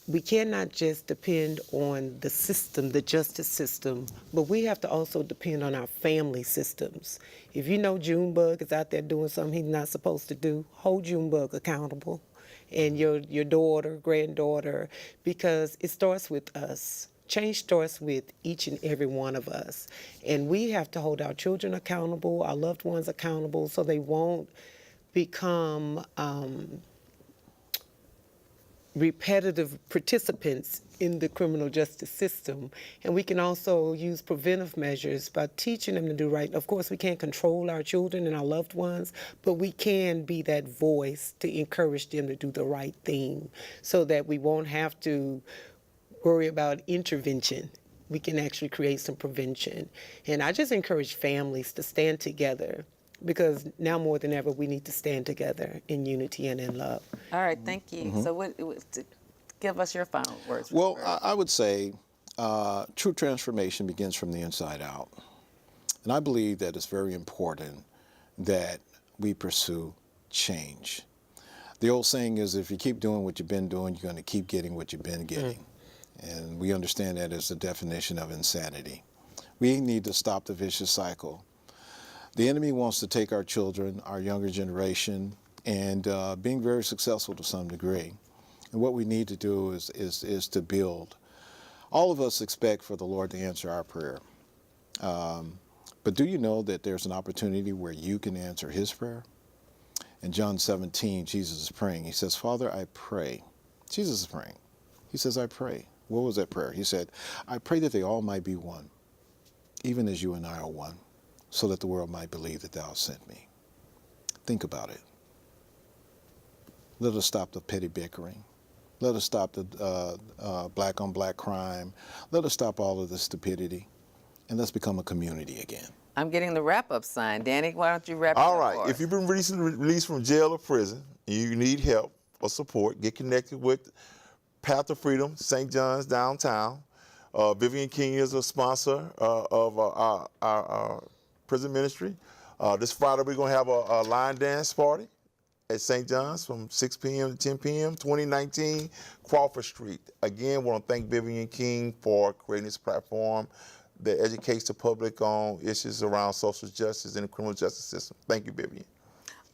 we cannot just depend on the system, the justice system, but we have to also depend on our family systems. If you know Junebug is out there doing something he's not supposed to do, hold Junebug accountable, and your daughter, granddaughter, because it starts with us. Change starts with each and every one of us. And we have to hold our children accountable, our loved ones accountable, so they won't become repetitive participants in the criminal justice system. And we can also use preventive measures by teaching them to do right. Of course, we can't control our children and our loved ones, but we can be that voice to encourage them to do the right thing so that we won't have to worry about intervention. We can actually create some prevention. And I just encourage families to stand together, because now more than ever, we need to stand together in unity and in love. All right, thank you. So give us your final words. Mr. Well, Byrd. I would say true transformation begins from the inside out. And I believe that it's very important that we pursue change. The old saying is, if you keep doing what you've been doing, you're going to keep getting what you've been getting. And we understand that as the definition of insanity. We need to stop the vicious cycle. The enemy wants to take our children, our younger generation, and being very successful to some degree. And what we need to do is to build. All of us expect for the Lord to answer our prayer. But do you know that there's an opportunity where you can answer his prayer? In John 17, Jesus is praying. He says, Father, I pray. Jesus is praying. He says, I pray. What was that prayer? He said, I pray that they all might be one, even as you and I are one, so that the world might believe that thou hast sent me. Think about it. Let us stop the petty bickering. Let us stop the black on black crime. Let us stop all of the stupidity. And let's become a community again. I'm getting the wrap-up sign. Danny, why don't you wrap it All up right. for If us? you've been released from jail or prison and you need help or support, get connected with Path to Freedom, St. John's downtown. Vivian King is a sponsor of our prison ministry. This Friday we're going to have a line dance party at St. John's from 6 p.m. to 10 p.m., 2019 Crawford Street. Again, want to thank Vivian King for creating this platform that educates the public on issues around social justice and the criminal justice system. Thank you, Vivian.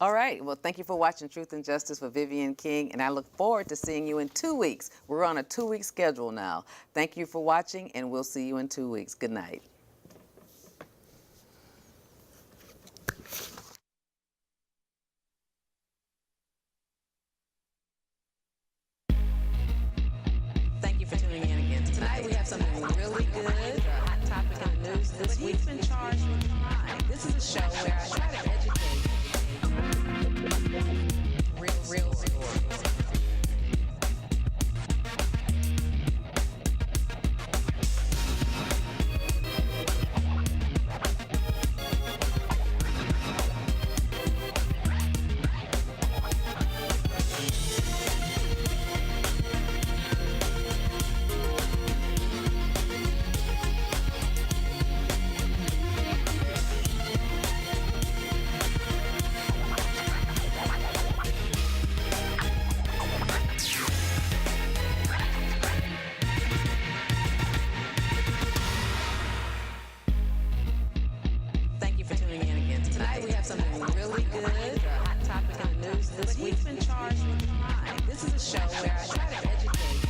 All right. Well, thank you for watching Truth and Justice with Vivian King, and I look forward to seeing you in 2 weeks. We're on a 2-week schedule now. Thank you for watching, and we'll see you in 2 weeks. Good night. Thank you for tuning in again tonight. We have something really good, a hot topic in the news this week. He's been charged with crime. This is a show where I try to educate real stories. Thank you for tuning in again tonight. We have something really good, a hot topic in the news this week. He's been charged with crime. This is a show where I try to educate